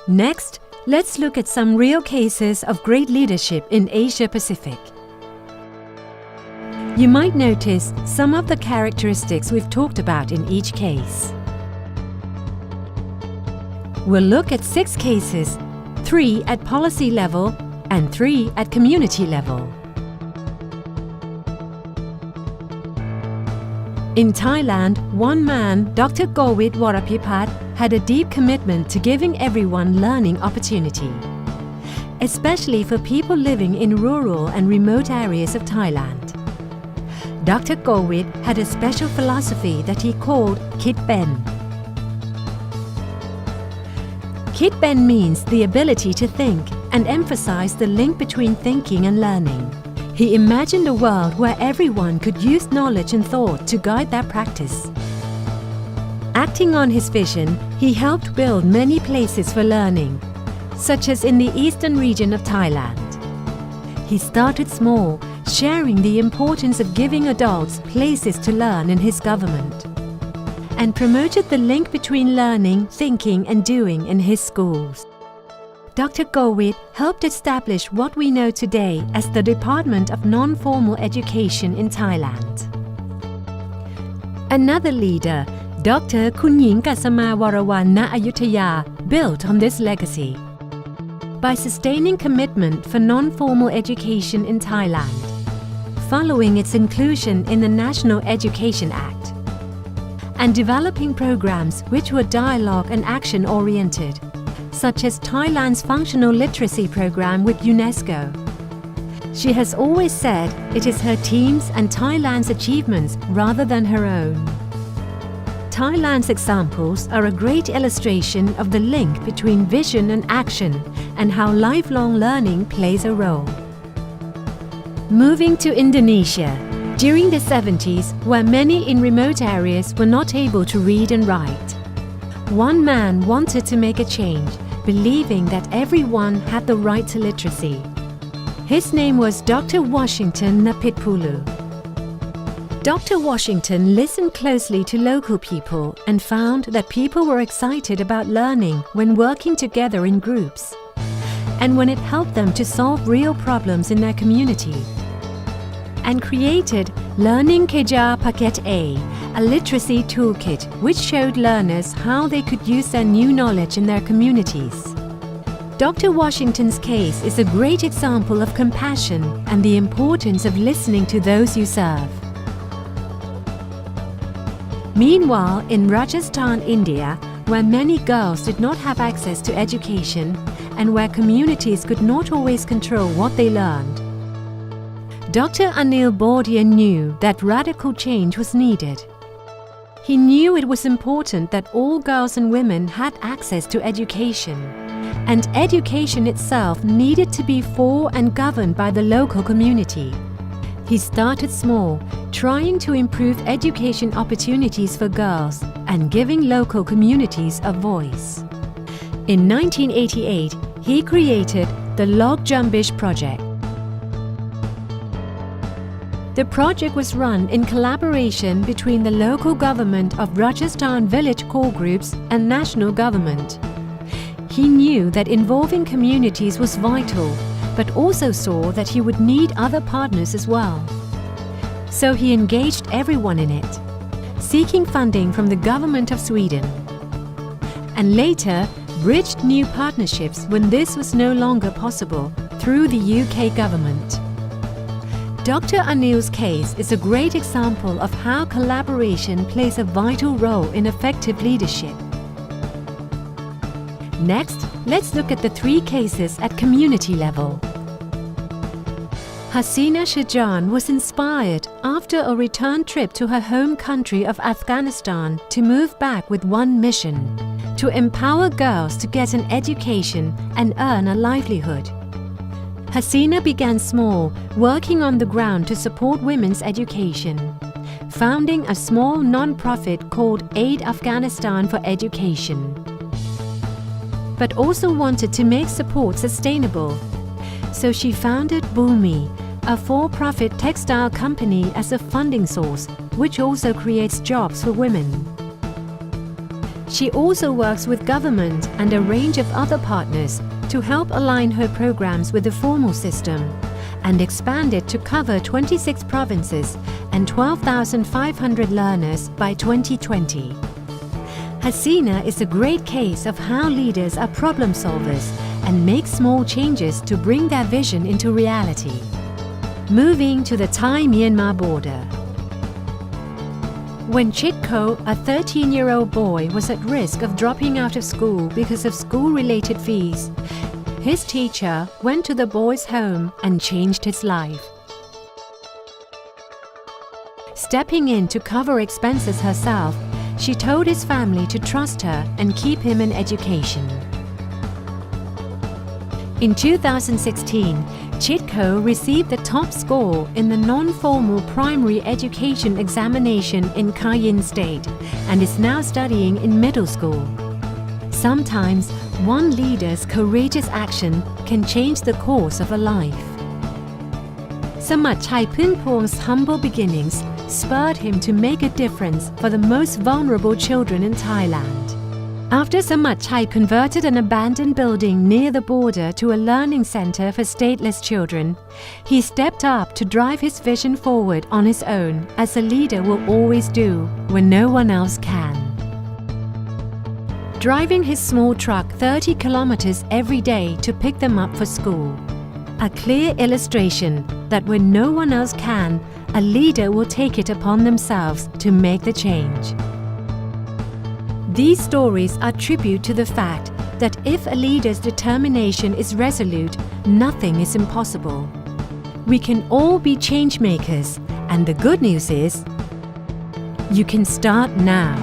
Next, let's look at some real cases of great leadership in Asia Pacific. You might notice some of the characteristics we've talked about in each case. We'll look at 6 cases, 3 at policy level and 3 at community level. In Thailand, one man, Dr. Govit Warapipat, had a deep commitment to giving everyone learning opportunity, especially for people living in rural and remote areas of Thailand. Dr. Govit had a special philosophy that he called Kit Ben. Kit Ben means the ability to think and emphasize the link between thinking and learning. He imagined a world where everyone could use knowledge and thought to guide their practice. Acting on his vision, he helped build many places for learning, such as in the eastern region of Thailand. He started small, sharing the importance of giving adults places to learn in his government, and promoted the link between learning, thinking and doing in his schools. Dr. Govit helped establish what we know today as the Department of Non-Formal Education in Thailand. Another leader, Dr. Kunying Kasama Warawan Na Ayutthaya, built on this legacy. By sustaining commitment for non-formal education in Thailand, following its inclusion in the National Education Act, and developing programs which were dialogue and action-oriented, such as Thailand's functional literacy program with UNESCO. She has always said it is her team's and Thailand's achievements rather than her own. Thailand's examples are a great illustration of the link between vision and action and how lifelong learning plays a role. Moving to Indonesia, during the 70s, where many in remote areas were not able to read and write, one man wanted to make a change, believing that everyone had the right to literacy. His name was Dr. Washington Napitpulu. Dr. Washington listened closely to local people and found that people were excited about learning when working together in groups, and when it helped them to solve real problems in their community, and created Learning Keja Paket a literacy toolkit which showed learners how they could use their new knowledge in their communities. Dr. Washington's case is a great example of compassion and the importance of listening to those you serve. Meanwhile, in Rajasthan, India, where many girls did not have access to education and where communities could not always control what they learned, Dr. Anil Baudia knew that radical change was needed. He knew it was important that all girls and women had access to education, and education itself needed to be for and governed by the local community. He started small, trying to improve education opportunities for girls and giving local communities a voice. In 1988, he created the Log Jumbish Project. The project was run in collaboration between the local government of Rajasthan village core groups and national government. He knew that involving communities was vital, but also saw that he would need other partners as well. So he engaged everyone in it, seeking funding from the government of Sweden, and later bridged new partnerships when this was no longer possible through the UK government. Dr. Anil's case is a great example of how collaboration plays a vital role in effective leadership. Next, let's look at the 3 cases at community level. Hasina Shajan was inspired after a return trip to her home country of Afghanistan to move back with one mission: to empower girls to get an education and earn a livelihood. Hasina began small, working on the ground to support women's education, founding a small non-profit called Aid Afghanistan for Education, but also wanted to make support sustainable. So she founded Bhumi, a for-profit textile company, as a funding source, which also creates jobs for women. She also works with government and a range of other partners to help align her programs with the formal system and expand it to cover 26 provinces and 12,500 learners by 2020. Hasina is a great case of how leaders are problem solvers and make small changes to bring their vision into reality. Moving to the Thai-Myanmar border. When Chitko, a 13-year-old boy, was at risk of dropping out of school because of school-related fees, his teacher went to the boy's home and changed his life. Stepping in to cover expenses herself, she told his family to trust her and keep him in education. In 2016, Chitko received the top score in the non-formal primary education examination in Kayin State and is now studying in middle school. Sometimes, one leader's courageous action can change the course of a life. Samatchai Phunpong's humble beginnings spurred him to make a difference for the most vulnerable children in Thailand. After Samatchai converted an abandoned building near the border to a learning center for stateless children, he stepped up to drive his vision forward on his own, as a leader will always do when no one else can. Driving his small truck 30 kilometers every day to pick them up for school. A clear illustration that when no one else can, a leader will take it upon themselves to make the change. These stories are tribute to the fact that if a leader's determination is resolute, nothing is impossible. We can all be change makers, and the good news is, you can start now.